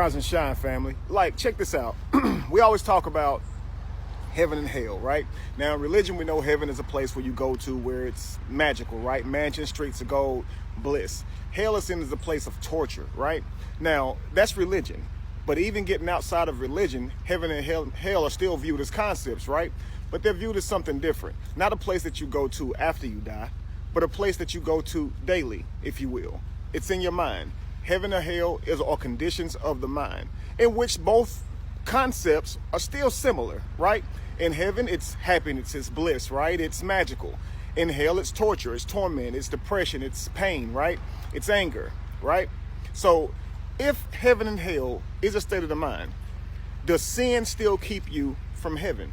Rise and shine, family. Like, check this out. We always talk about heaven and hell, right? Now, in religion, we know heaven is a place where you go to where it's magical, right? Mansion, streets of gold, bliss. Hell is seen as a place of torture, right? Now, that's religion. But even getting outside of religion, heaven and hell are still viewed as concepts, right? But they're viewed as something different. Not a place that you go to after you die, but a place that you go to daily, if you will. It's in your mind. Heaven or hell are conditions of the mind, in which both concepts are still similar, right? In heaven, it's happiness, it's bliss, right? It's magical. In hell, it's torture, it's torment, it's depression, it's pain, right? It's anger, right? So if heaven and hell is a state of the mind, does sin still keep you from heaven?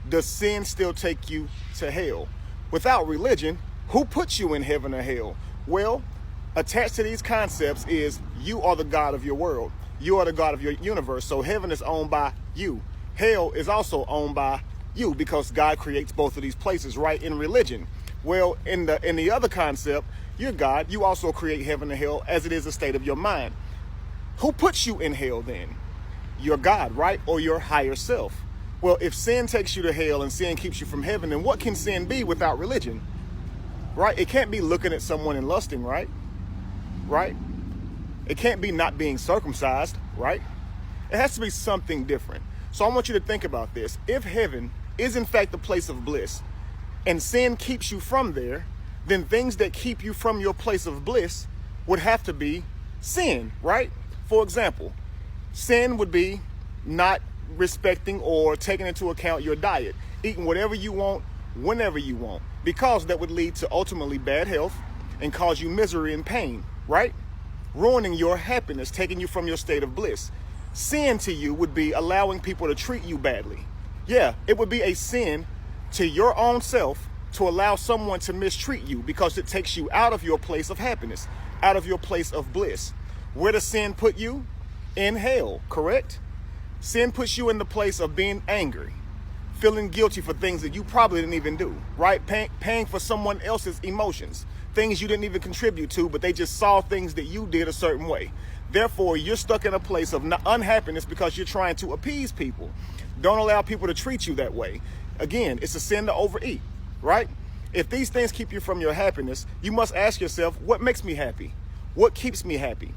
Does sin still take you to hell? Without religion, who puts you in heaven or hell? Well, attached to these concepts is you are the God of your world. You are the God of your universe. So heaven is owned by you. Hell is also owned by you because God creates both of these places, right? In religion. Well, in the other concept, you're God. You also create heaven and hell as it is a state of your mind. Who puts you in hell then? Your God, right? Or your higher self. Well, if sin takes you to hell and sin keeps you from heaven, then what can sin be without religion? Right? It can't be looking at someone and lusting, right? Right? It can't be not being circumcised, right? It has to be something different. So I want you to think about this. If heaven is in fact the place of bliss and sin keeps you from there, then things that keep you from your place of bliss would have to be sin, right? For example, sin would be not respecting or taking into account your diet, eating whatever you want, whenever you want, because that would lead to ultimately bad health and cause you misery and pain, right? Ruining your happiness, taking you from your state of bliss. Sin to you would be allowing people to treat you badly. Yeah, it would be a sin to your own self to allow someone to mistreat you because it takes you out of your place of happiness, out of your place of bliss. Where does sin put you? In hell, correct? Sin puts you in the place of being angry, feeling guilty for things that you probably didn't even do, right? Paying for someone else's emotions, things you didn't even contribute to, but they just saw things that you did a certain way. Therefore, you're stuck in a place of unhappiness because you're trying to appease people. Don't allow people to treat you that way. Again, it's a sin to overeat, right? If these things keep you from your happiness, you must ask yourself, what makes me happy? What keeps me happy?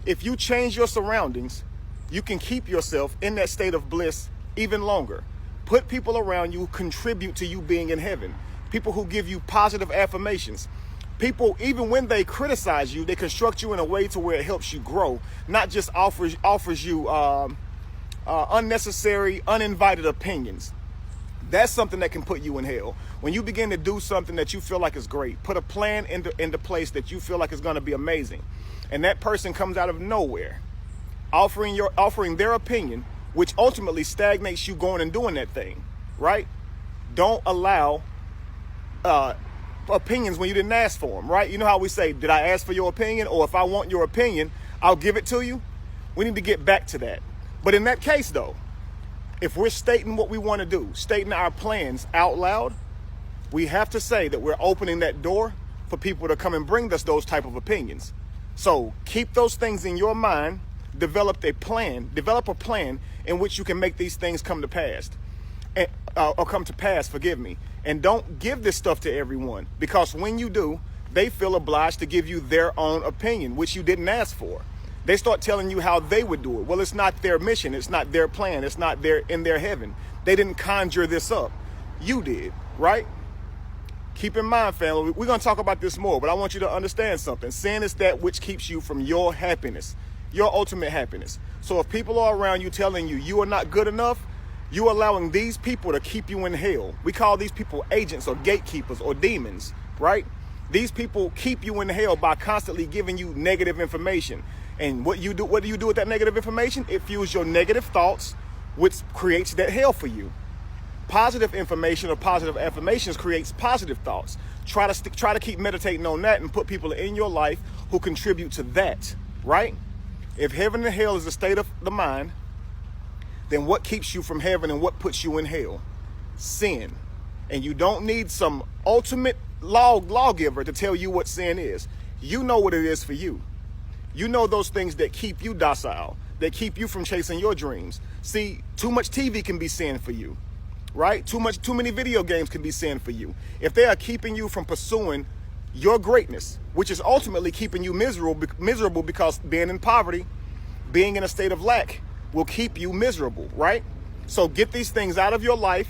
If you change your surroundings, you can keep yourself in that state of bliss even longer. Put people around you who contribute to you being in heaven. People who give you positive affirmations. People, even when they criticize you, they construct you in a way to where it helps you grow, not just offers you unnecessary, uninvited opinions. That's something that can put you in hell. When you begin to do something that you feel like is great, put a plan into place that you feel like is going to be amazing, and that person comes out of nowhere, offering their opinion, which ultimately stagnates you going and doing that thing, right? Don't allow opinions when you didn't ask for them, right? You know how we say, did I ask for your opinion? Or if I want your opinion, I'll give it to you. We need to get back to that. But in that case, though, if we're stating what we want to do, stating our plans out loud, we have to say that we're opening that door for people to come and bring us those type of opinions. So keep those things in your mind, develop a plan in which you can make these things come to pass. Forgive me. And don't give this stuff to everyone, because when you do, they feel obliged to give you their own opinion, which you didn't ask for. They start telling you how they would do it. Well, it's not their mission. It's not their plan. It's not in their heaven. They didn't conjure this up. You did, right? Keep in mind, family, we're going to talk about this more, but I want you to understand something. Sin is that which keeps you from your happiness, your ultimate happiness. So if people are around you telling you you are not good enough, you're allowing these people to keep you in hell. We call these people agents or gatekeepers or demons, right? These people keep you in hell by constantly giving you negative information. And what do you do with that negative information? It fuels your negative thoughts, which creates that hell for you. Positive information or positive affirmations creates positive thoughts. Try to keep meditating on that and put people in your life who contribute to that, right? If heaven and hell is a state of the mind, then what keeps you from heaven and what puts you in hell? Sin. And you don't need some ultimate lawgiver to tell you what sin is. You know what it is for you. You know those things that keep you docile, that keep you from chasing your dreams. See, too much TV can be sin for you, right? Too many video games can be sin for you. If they are keeping you from pursuing your greatness, which is ultimately keeping you miserable because being in poverty, being in a state of lack will keep you miserable, right? So get these things out of your life,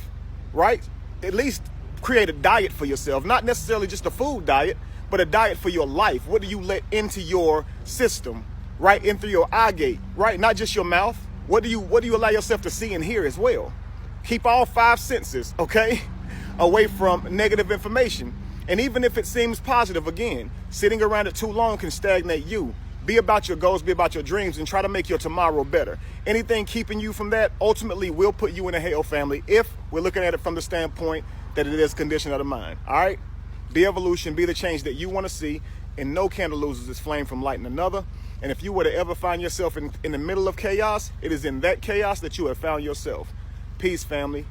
right? At least create a diet for yourself, not necessarily just a food diet, but a diet for your life. What do you let into your system, right? In through your eye gate, right? Not just your mouth. What do you allow yourself to see and hear as well? Keep all 5 senses, okay, away from negative information. And even if it seems positive, again, sitting around it too long can stagnate you. Be about your goals, be about your dreams, and try to make your tomorrow better. Anything keeping you from that ultimately will put you in a hell, family, if we're looking at it from the standpoint that it is a condition of the mind, all right? Be evolution, be the change that you want to see, and no candle loses its flame from lighting another. And if you were to ever find yourself in the middle of chaos, it is in that chaos that you have found yourself. Peace, family.